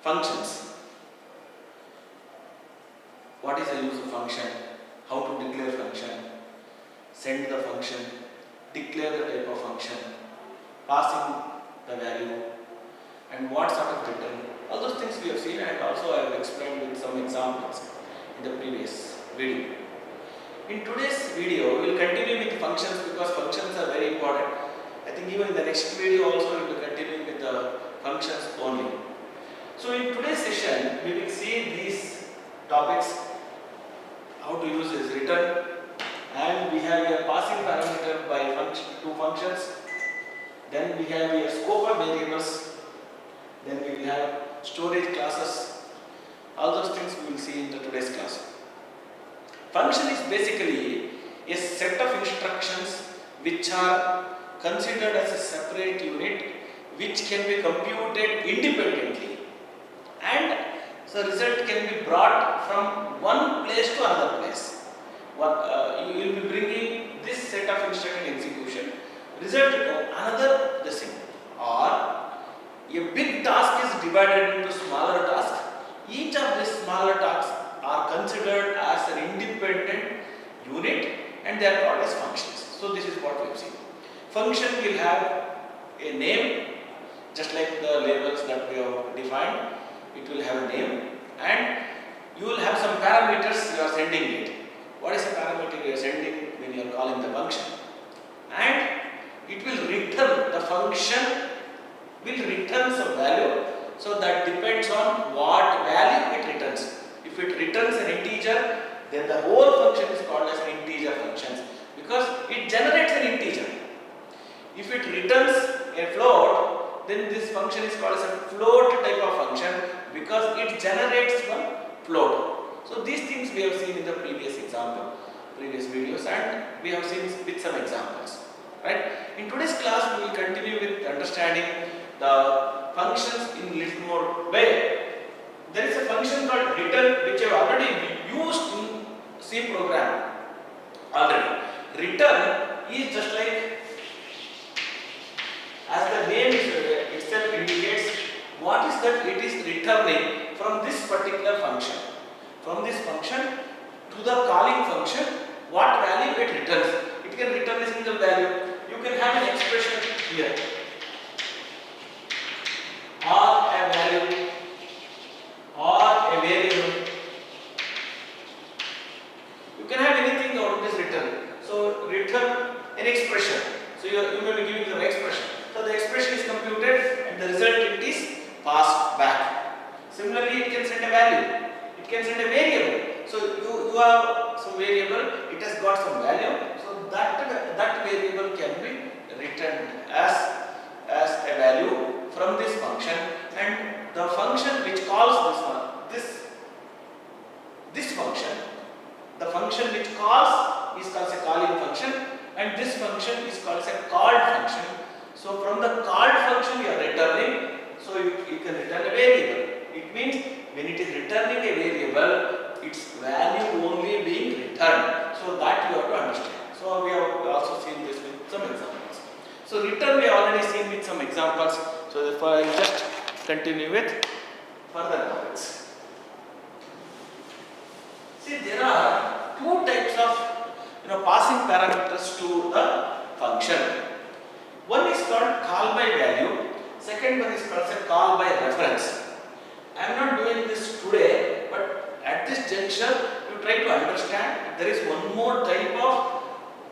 Functions. What is the use of function? How to declare function? Send the function, declare the type of function, passing the value, and what sort of return. All those things we have seen, and also I have explained with some examples in the previous video. In today's video, we will continue with functions because functions are very important. I think even in the next video also we will continue with the functions only. So in today's session, we will see these topics, how to use this return, and we have a passing parameter by two functions. Then we have a scope of variables. Then we will have storage classes. All those things we will see in today's class. Function is basically a set of instructions which are considered as a separate unit which can be computed independently, and the result can be brought from one place to another place. You will be bringing this set of instruction execution, result to another the same. Or a big task is divided into smaller tasks. Each of these smaller tasks are considered as an independent unit and they are called as functions. So this is what we have seen. Function will have a name, just like the labels that we have defined. It will have a name, and you will have some parameters you are sending it. What is the parameter you are sending when you are calling the function? And it will return, the function will return some value, so that depends on what value it returns. If it returns an integer, then the whole function is called as an integer function because it generates an integer. If it returns a float, then this function is called as a float type of function because it generates one float. So these things we have seen in the previous videos, and we have seen with some examples. Right? In today's class, we will continue with understanding the functions in little more way. There is a function called return which I have already used in C program already. Return is just like, as the name itself indicates, what is that it is returning from this particular function. From this function to the calling function, what value it returns. It can return a single value. You can have an expression here, or a value, or a variable. You can have anything out of this return. So return an expression. So you will be giving the expression. So the expression is computed and the result it is passed back. Similarly, it can send a value. It can send a variable. So you have some variable, it has got some value. So that variable can be returned as a value from this function, and the function which calls this function, the function which calls is called a calling function, and this function is called a called function. So from the called function you are returning, so you can return a variable. It means when it is returning a variable, its value only being returned. So that you have to understand. So we have also seen this with some examples. So return we have already seen with some examples. So therefore I will just continue with further topics. See, there are two types of passing parameters to the function. One is called call by value. Second one is called call by reference. I am not doing this today, but at this juncture, you try to understand there is one more type of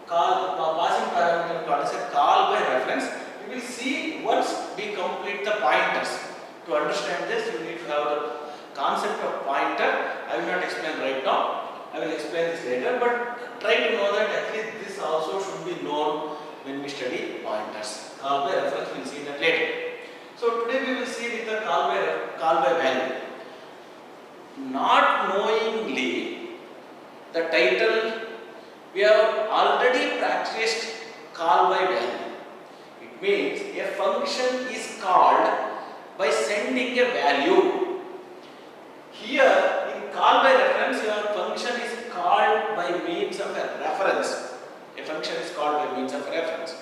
passing parameter called as a call by reference. You will see once we complete the pointers. To understand this, you need to have the concept of pointer. I will not explain right now. I will explain this later, but try to know that at least this also should be known when we study pointers. Call by reference, we will see that later. So today we will see with the call by value. Not knowingly the title, we have already practiced call by value. It means a function is called by sending a value. Here in call by reference, your function is called by means of a reference. A function is called by means of reference.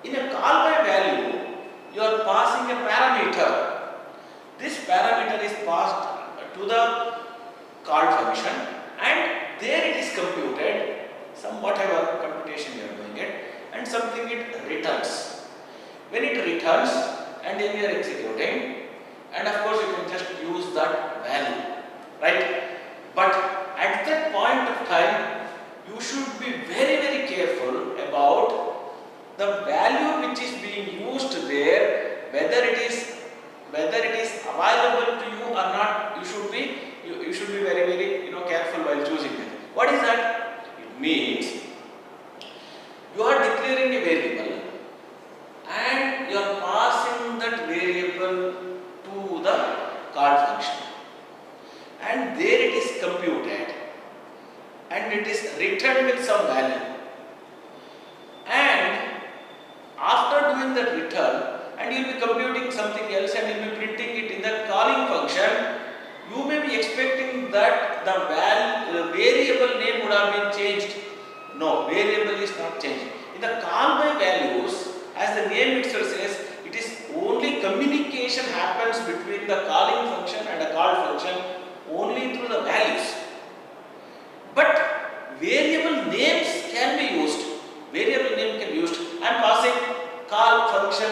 In a call by value, you are passing a parameter. This parameter is passed to the called function, and there it is computed, some whatever computation you are doing it, and something it returns. When it returns and then you are executing, and of course you can just use that value, right? But at that point of time, you should be very, very careful about the value which is being used there, whether it is available to you or not. You should be very, very careful while choosing it. What is that? It means you are declaring a variable and you are passing that variable to the called function, and there it is computed and it is returned with some value, and after doing that return, and you will be computing something else and you will be printing it in the calling function, you may be expecting that the variable name would have been changed. No, variable is not changed. In the call by values, as the name itself says, it is only communication happens between the calling function and the called function only through the values. But variable names can be used. Variable name can be used. I am passing call function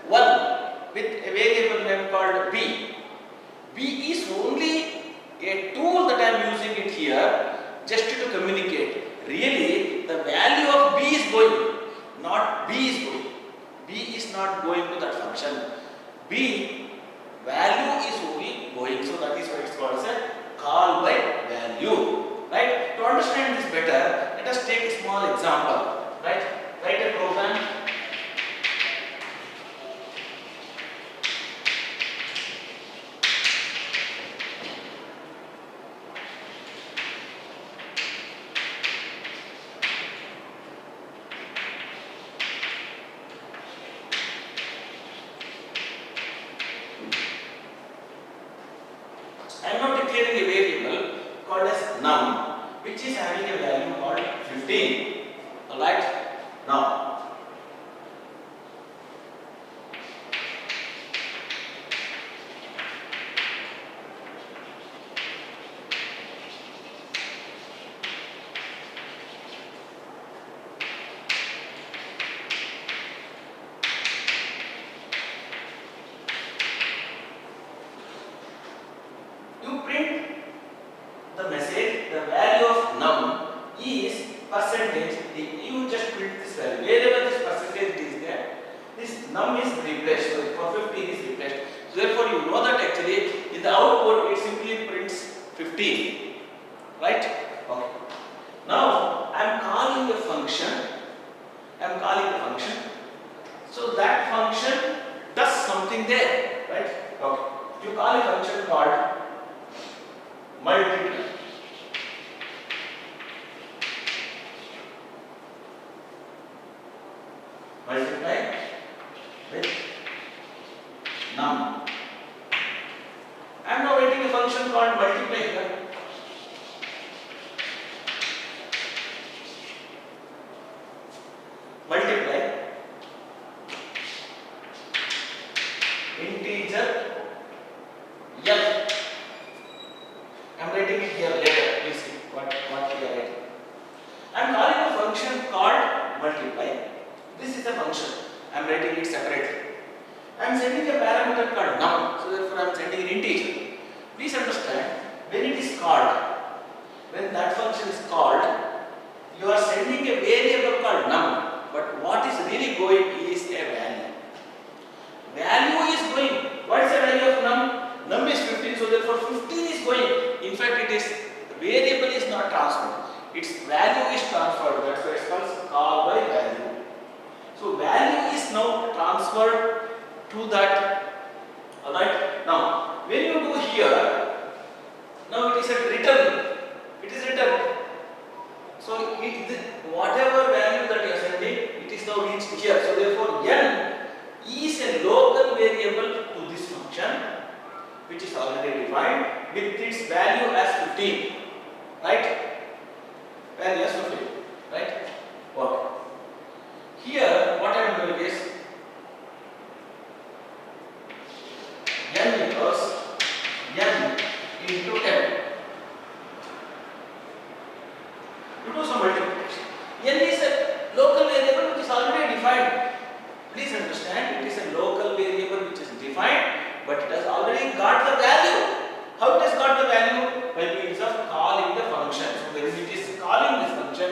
1 with a variable name called b. B is only a tool that I am using it here just to communicate. Really, the value of b is going, not b is going. B is not going to that function. B value is only going. So that is why it is called as a call by value. Right? To understand this better, let us take a small example. Right? Write a program. I am not declaring a variable called as num, which is having a value called 15. Alright? Now, you print the message, the value of num is percentage. You just print this value. Wherever this percentage is there, this num is replaced. So for 15 is replaced. So therefore you know that actually in the output it simply prints 15. Right? Okay. Now I am calling a function. So that function does something there. Right? Okay. You call a function called multiply. Multiply with num. I am now writing a function called multiply here. Multiply integer l. I am writing it here later. Please see what we are writing. I am calling a function called multiply. This is a function. I am writing it separately. I am sending a parameter called num. So therefore I am sending an integer. Please understand, when it is called, when that function is called, you are sending a variable called num. But what is really going is a value. Value is going. What is the value of num? Num is 15. So therefore 15 is going. In fact, it is variable is not transferred. Its value is transferred. That's why it's called call by value. So value is now transferred to that. Alright. Now when you do here, now it is a return. It is return. So whatever value that you are sending, it is now reached here. So therefore n is a local variable to this function, which is already defined with its value as 15. Right? Value as 15. Right? Okay. Here, what I am doing is n equals but it has already got the value. How it has got the value? By means of calling the function. So when it is calling this function,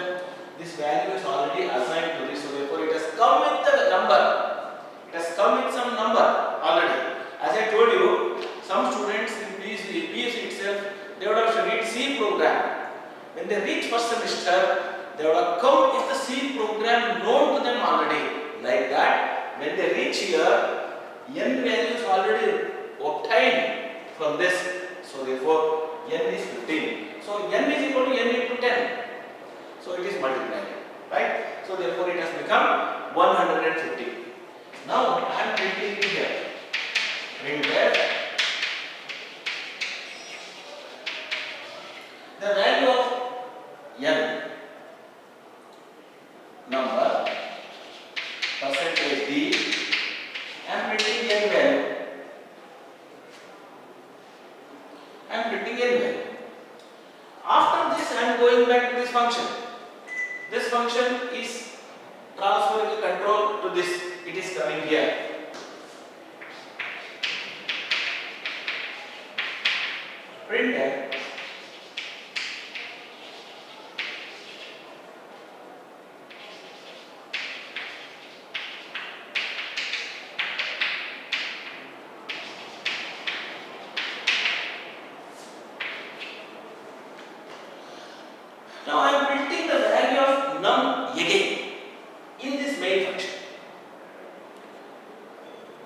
this value is already assigned to this. So therefore it has come with the number. It has come with some number already. As I told you, some students in PSC itself, they would have read C program. When they reach first semester, they would have come with the C program known to them already. Like that, when they reach here, n value is already obtained from this. So therefore, n is 15. So n is equal to n into 10. So it is multiplied, right? So therefore, it has become 150. Now I am printing it here. Printed the value of n number percentage d. I am printing n value. I am printing n value. After this, I am going back to this function. This function is transferring the control to this. It is coming here. Printed now I am printing the value of num again in this main function.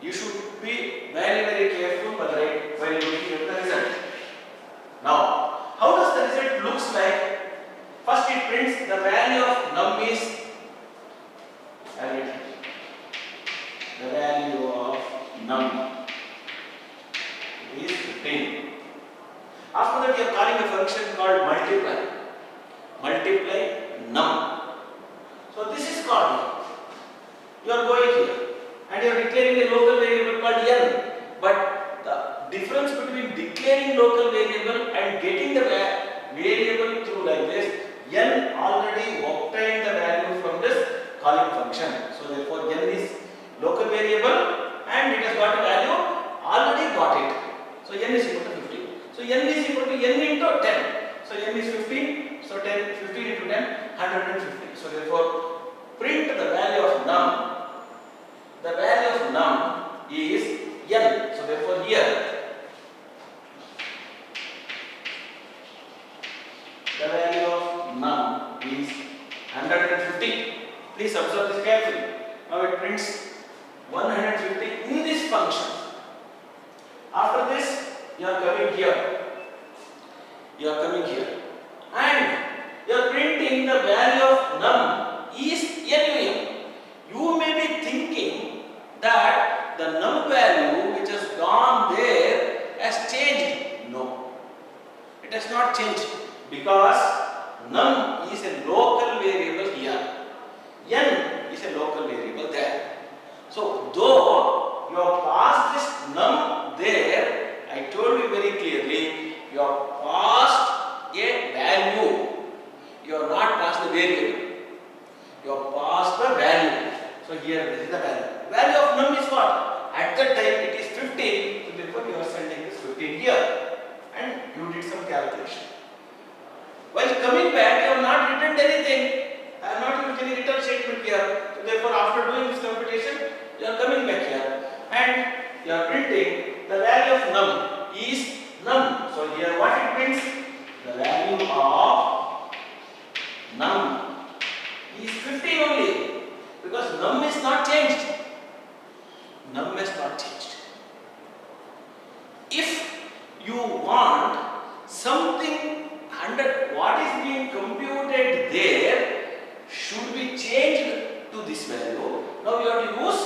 You should be very careful while looking at the result. Now, how does the result looks like? First it prints the value of num is the value of num is 15. After that you are calling a function called multiply. Multiply num. So this is called. You are going here and you are declaring a local variable called n. But the difference between declaring local variable and getting the variable through like this, n already obtained the value from this calling function. So therefore n is local variable and it has got a value, already got it. So n is equal to 15. So n is equal to n into 10. So n is 15. So 15 into 10, 150. So therefore print the value of num. The value of num is n. So therefore here the value of num is 150. Please observe this carefully. Now it prints 150 in this function. After this, you are coming here. You are coming here. And you are printing the value of num is num. You may be thinking that the num value which has gone there has changed. No, it has not changed because num is a local variable here. N is a local variable there. So though you have passed this num there, I told you very clearly, you have passed a value. You have not passed the variable. You have passed the value. So here this is the value. Value of num is what? At that time it is 15. So therefore you are sending this 15 here. And you did some calculation. While coming back, you have not written anything. I have not used any return statement here. So therefore after doing this computation, you are coming back here. And you are printing the value of num is num. So here what it prints? The value of num is 15 only, because num is not changed. Num has not changed. If you want something under what is being computed there should be changed to this value, now you have to use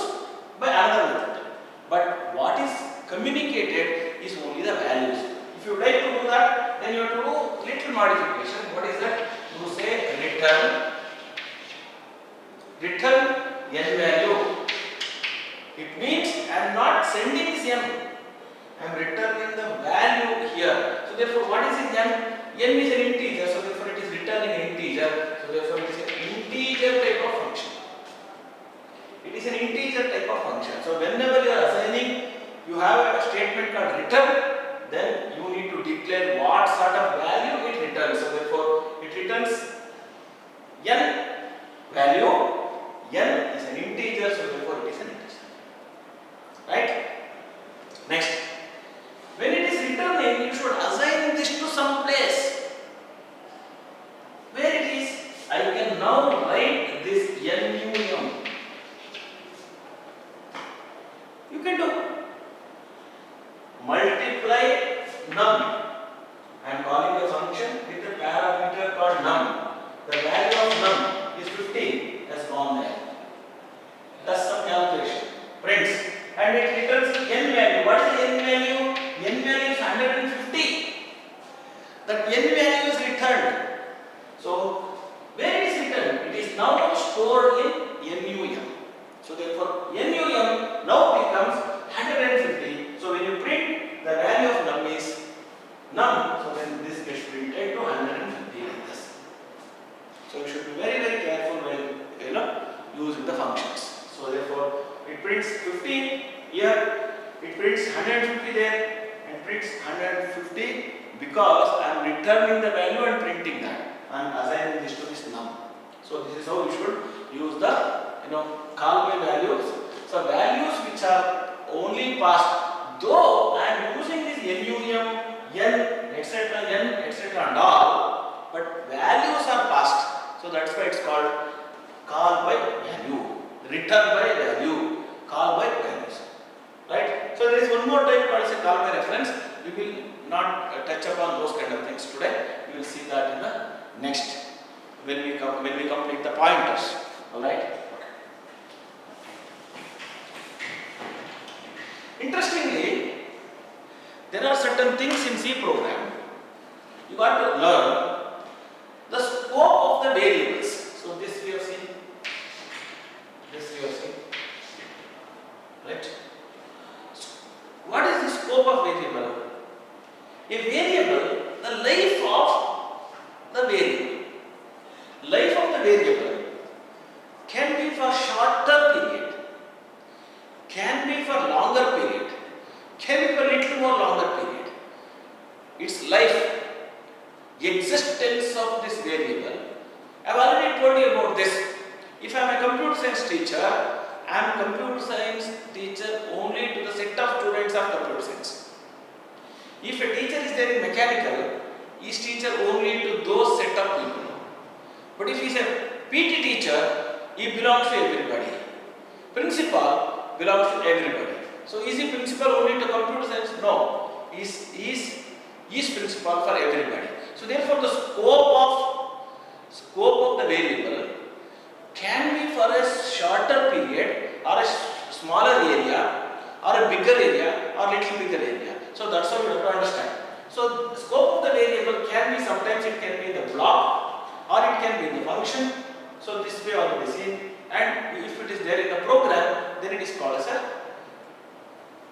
by another method. But what is communicated is only the values. If you like to do that, then you have to do little modification. What is that? You say return n value. It means I am not sending this n. I am returning the value here. So therefore, what is this n? N is an integer. So therefore, it is returning an integer. So therefore, it is an integer type of function. It is an integer type of function. So whenever you are assigning you have a statement called return, then you need to declare what sort of value it returns. So therefore, it returns n value. N is an integer, so therefore it is an integer. Right? Next, when it is returning, you should assign this to some place. Where it is, I can now write this num. You can do multiply num. I am calling a function with a parameter called num. The value of num is 15 has gone there. Does some calculation. Prints. And it returns n value. What is n value? N value is 150. That n value is returned. So, where it is written, it is now stored in NUM. So therefore, NUM now becomes 150. So when you print, the value of num is num. So then this gets printed to 150 like this. So you should be very careful when using the functions. So therefore, it prints 15 here, it prints 150 there, and prints 150 because I am returning the value and printing that. I am assigning this to this num. So this is how you should use the call by values. So values which are only passed, though I am using this num, n, etc., and all, but values are passed. So that's why it's called call by value, return by value, call by values. Right? So there is one more type called as a call by reference. We will not touch upon those kind of things today. We will see that in the next when we complete the pointers. Alright? Interestingly, there are certain things in C program you got to learn the scope of the variables. So this we have seen. Right? What is the scope of variable? A variable, the life of the variable. Life of the variable can be for shorter period, can be for longer period, can be for little more longer period. Its life, existence of this variable. I have already told you about this. If I am a computer science teacher, I am a computer science teacher only to the set of students of computer science. If a teacher is there in mechanical, he is teacher only to those set of people. But if he is a PT teacher, he belongs to everybody. Principal belongs to everybody. So is he principal only to computer science? No. He is principal for everybody. So therefore the scope of the variable can be for a shorter period or a smaller area or a bigger area or little bigger area. So that's how you have to understand. So the scope of the variable can be, sometimes it can be in the block or it can be in the function. So this way already seen, and if it is there in the program, then it is called as a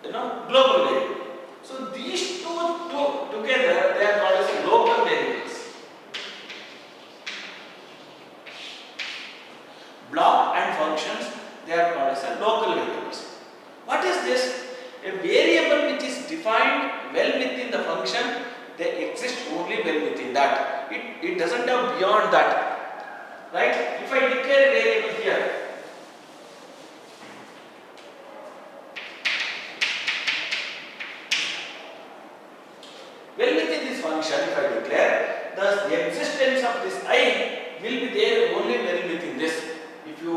global variable. So these two together, they are called as local variables. Block and functions, they are called as a local variables. What is this? A variable which is defined well within the function, they exist only well within that. It doesn't have beyond that. Right? If I declare a variable here, well within this function, if I declare, the existence of this I will be there only well within this. If you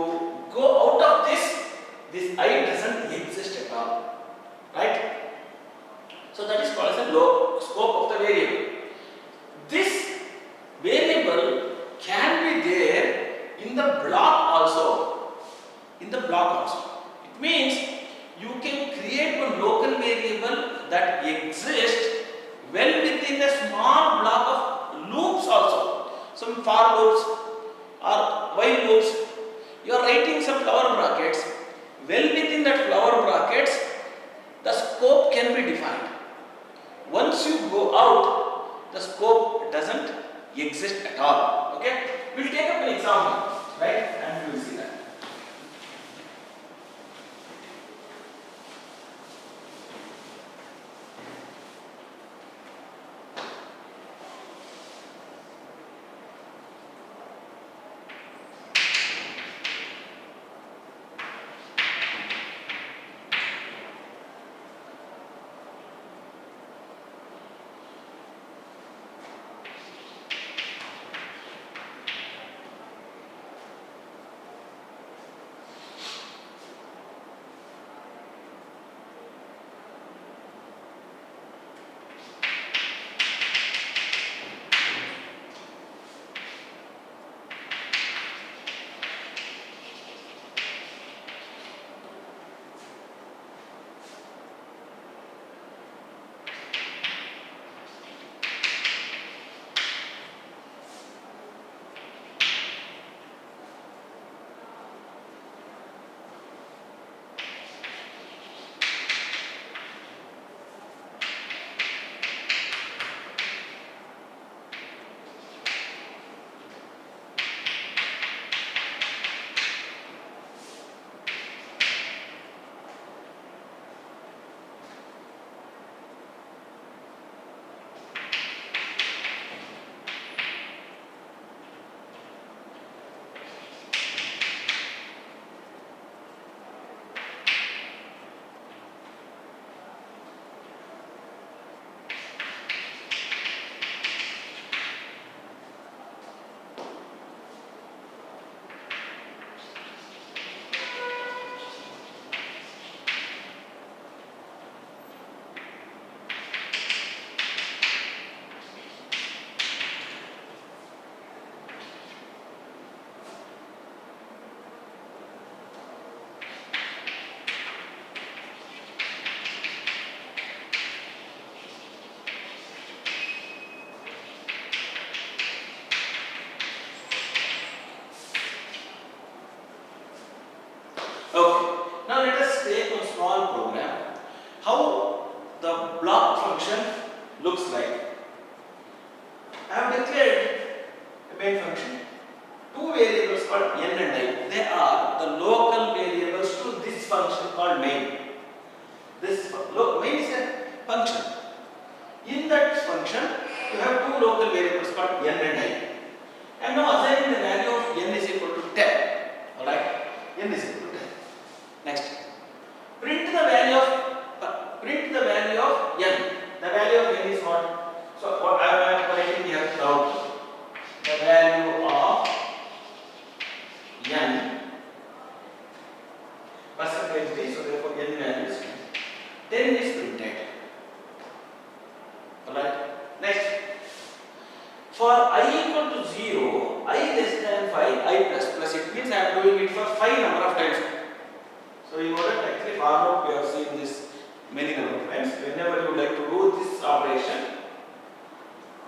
go out of this I doesn't exist at all. Right? So that is called as the scope of the variable. This variable can be there in the block also. It means you can create one local variable that exists well within a small block of loops also. Some for loops or while loops. You are writing some flower brackets. Well within that flower brackets, the scope can be defined. Once you go out, the scope doesn't exist at all. Okay? We will take up an example, right? And we will see that. function looks like. I have declared a main function. Two variables called n and I. They are the local variables to this function called main. This main is a function. In that function, you have two local variables called n and I. And now assigning the value of n is equal to 10. Alright? N is equal to 10. Next. Print the value of n. The value of n is what? So what I am writing here down. The value of n percentage d, so therefore n value is 10 is printed. Alright. Next. For I equal to 0, I less than 5, I plus plus. It means I am doing it for 5 number of times. So you know that actually far out we have seen this many number of times. Whenever you like to do this operation,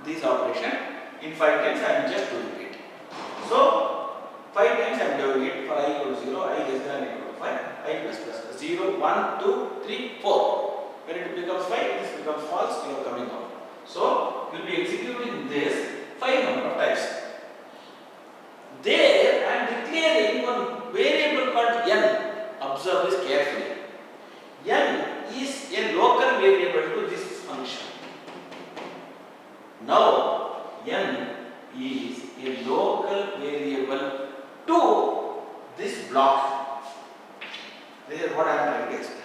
in 5 times I am just doing it. So 5 times I am doing it for I equal to 0, I less than equal to 5, I plus plus. 0, 1, 2, 3, 4. When it becomes 5, this becomes false, you are coming out. So you will be executing this 5 number of times. There I am declaring one variable called n. Observe this carefully. N is a local variable to this function. Now n is a local variable to this block. This is what I am trying to explain.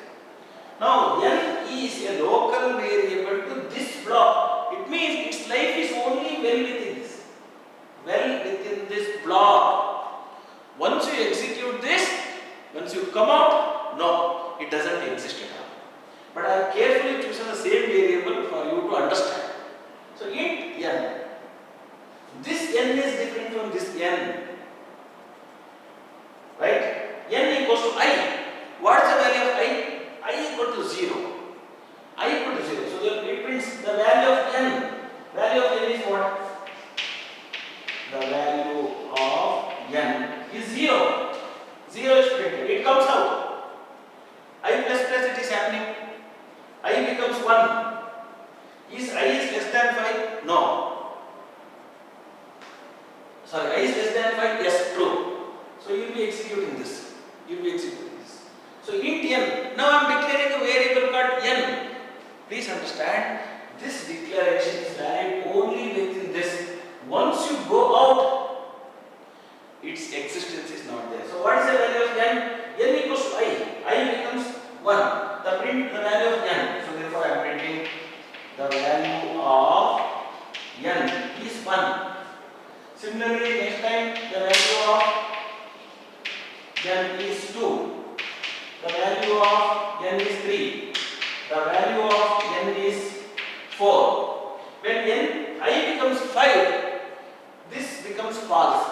Now n is a local variable to this block. It means its life is only well within this. Well within this block. Once you execute this, once you come out, no, it doesn't exist at all. But I have carefully chosen the same variable for you to understand. So int n. This n is different from this n. Right? N equals to I. What is the value of I? I equal to 0. I equal to 0. So it prints the value of n. Value of n is what? The value of n is 0. 0 is printed. It comes out. I plus plus it is happening. I becomes 1. Is I is less than 5? No. Sorry, I is less than 5? Yes, true. So you will be executing this. So int n. Now I am declaring a variable called n. Please understand, this declaration is valid only within this. Once you go out, its existence is not there. So what is the value of n? N equals to I. I becomes 1. The value of n. So therefore I am printing the value of n is 1. Similarly, next time the value of n is 2. The value of n is 3. The value of n is 4. When I becomes 5, this becomes false.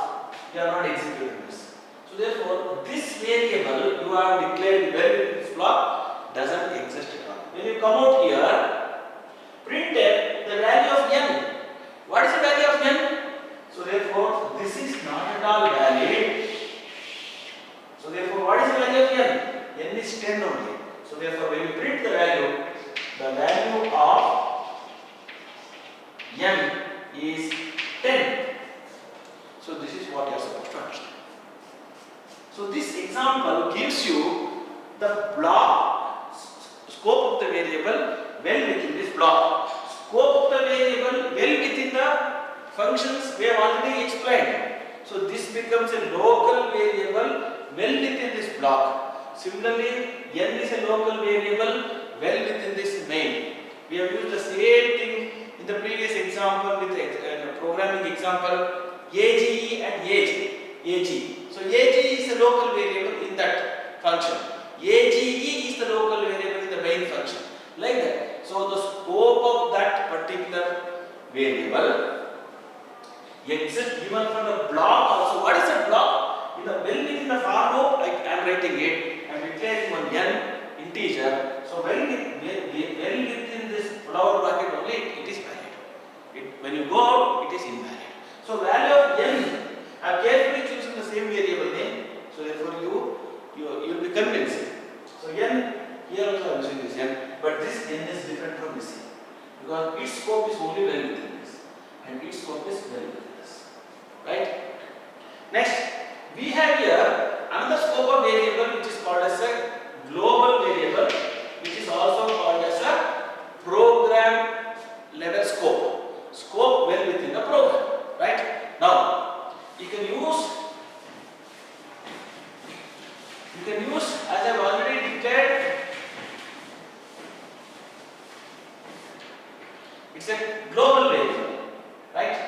You are not executing this. So therefore, this variable you have declared well in this block doesn't exist at all. When you come out here, printed the value of n. What is the value of n? So therefore, this is not at all valid. So therefore, what is the value of n? N is 10 only. So therefore, when you print the value of n is 10. So this is what you are supposed to understand. So this example gives you the block scope of the variable well within this block. Scope of the variable well within the functions we have already explained. So this becomes a local variable well within this block. Similarly, n is a local variable well within this main. We have used the same thing in the previous example with the programming example AGE and AG. So AGE is a local variable in that function. AGE is the local variable in the main function. Like that. So the scope of that particular variable exists even from the block also. What is a block? Well within the for loop, I am writing it. I am declaring one n integer. So well within this flower bracket only it is valid. When you go out, it is invalid. So value of n, I have carefully chosen the same variable name. So therefore you will be convinced. So n, here also I am using this n, but this n is different from this n. because its scope is only well within this, and its scope is well within this, right? Next, we have here another scope of variable which is called as a global variable, which is also called as a program level scope. Scope well within the program, right? Now, you can use as I have already declared, it's a global variable, right?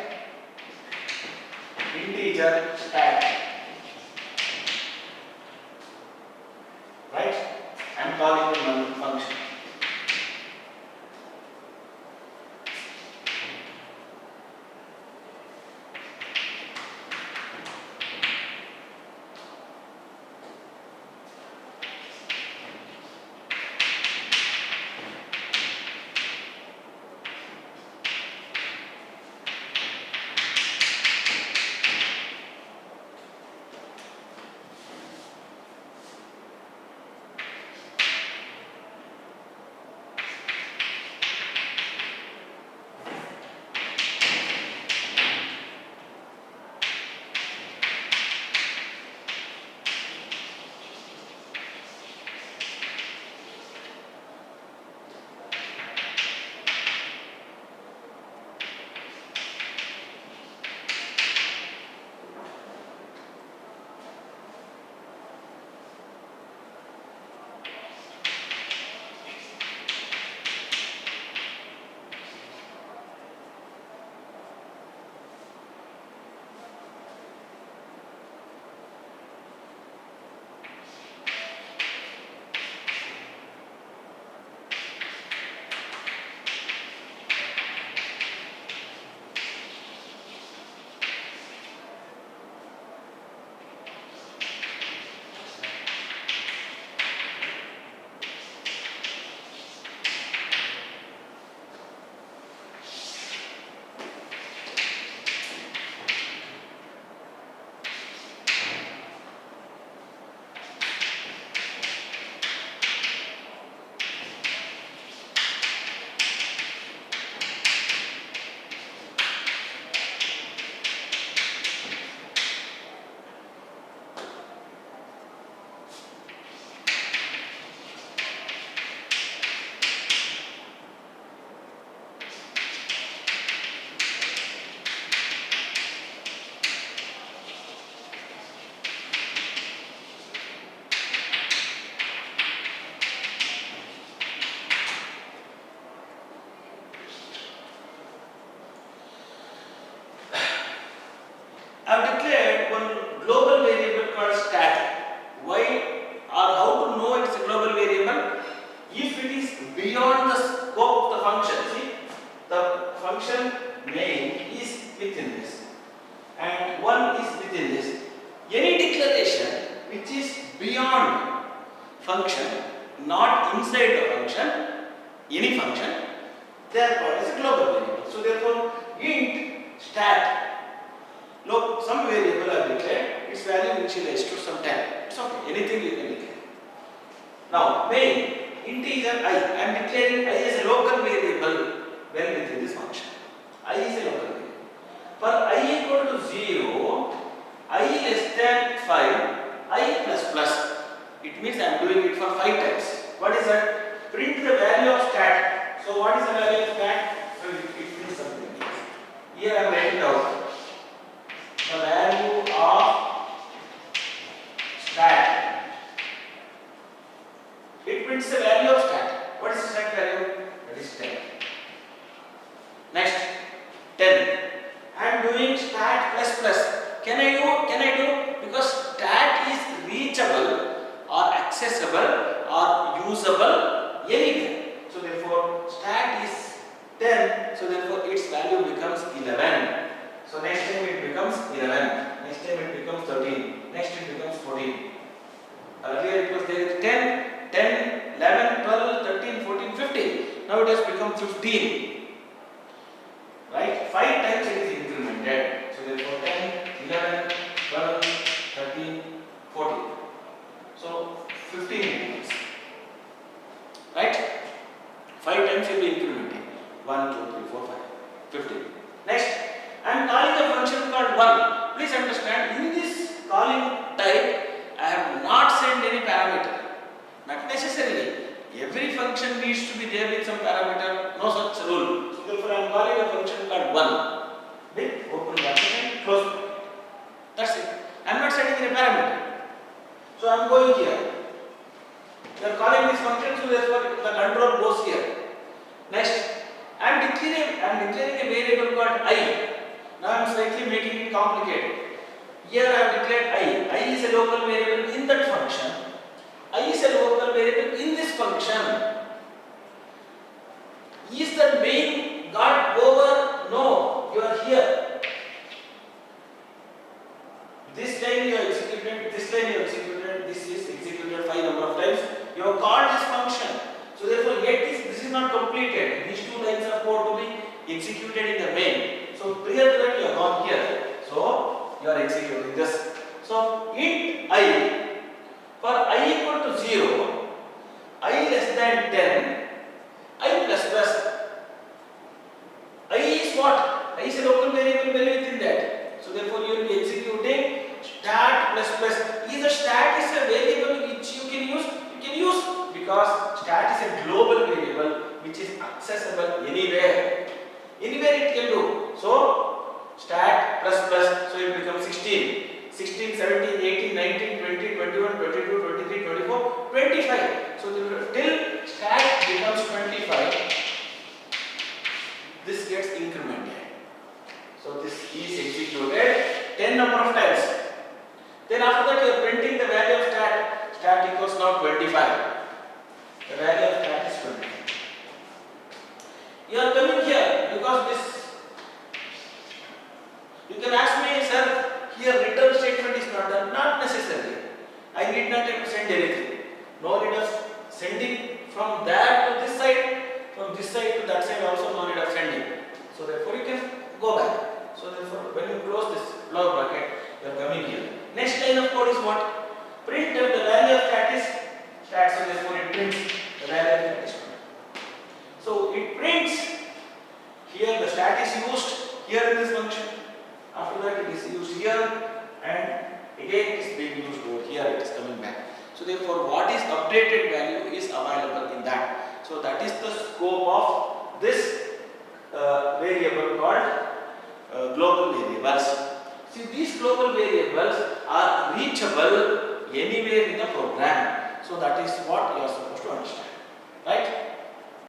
Integer stat, right? I am calling it one function. I have declared one global variable called stat. Why or how to know it's a global variable? If it is beyond the scope of the function, see, the function name is within this, and one is within this. Any declaration which is beyond function, not inside the function, any function, they are called as a global variable. So therefore, int stat. Look, some variable I have declared, its value initialized to some time. It's okay, anything you can declare. Now, main integer I am declaring I as a local variable when within this function. I is a local variable. For I equal to 0, I less than 5, I plus plus. It means I am doing it for 5 times. What is that? Print the value of stat. So what is the value of stat? So it means something else. Here I am writing down the value of stat. It prints the value of stat. What is the stat value? That is 10. Next, 10. I am doing stat plus plus. Can I do? Because stat is reachable or accessible or usable anywhere. So therefore, stat is 10. So therefore, its value becomes 11. So next time it becomes 11, next time it becomes 13, next it becomes 14. Earlier it was there 10, 10, 11, 12, 13, 14, 15. Now it has become 15. Right? 5 times it is incremented. So therefore 10, 11, 12, 13, 14. So 15 becomes. Right? 5 times you will be incrementing. 1, 2, 3, 4, 5, 15. Next, I am calling a function called 1. Please understand, in this calling type, I have not sent any parameter. Not necessarily. Every function needs to be there with some parameter, no such rule. So therefore, I am calling a function called 1. With open bracket and close bracket. That's it. I am not setting any parameter. So I am going here. We are calling this function, so therefore the control goes here. Next, I am declaring a variable called I. Now I am slightly making it complicated. Here I have declared I. I is a local variable in that function. I is a local variable in this function. Is the main got over? No, you are here. This line you have executed, this line you have executed, this is executed 5 number of times. You have called this function. So therefore, yet this is not completed. These 2 lines of code to be executed in the main. So prior to that you have gone here. So you are executing this. So int I, for I equal to 0, I less than 10, I plus plus. I is what? I is a local variable within that. So therefore you will be executing stat plus plus. Either stat is a variable which you can use because stat is a global variable which is accessible anywhere. Anywhere it can do. So stat plus plus, so it becomes 16, 17, 18, 19, 20, 21, 22, 23, 24, 25. So till stat becomes 25, this gets incremented. So this is executed 10 number of times. Then after that you are printing the value of stat. Stat equals now 25. The value of stat is 25. You are coming here because this. You can ask me, sir, here return statement is not done. Not necessarily. I need not have to send anything. No need of sending from there to this side, from this side to that side also no need of sending. So therefore you can go back. So therefore when you close this lower bracket, you are coming here. Next line of code is what? Print the value of stat is stat. So therefore it prints the value of stat is 20. So it prints here the stat is used here in this function. After that it is used here and again it is being used over here. It is coming back. So therefore what is updated value is available in that. So that is the scope of this variable called global variables. See, these global variables are reachable anywhere in the program. So that is what you are supposed to understand, right?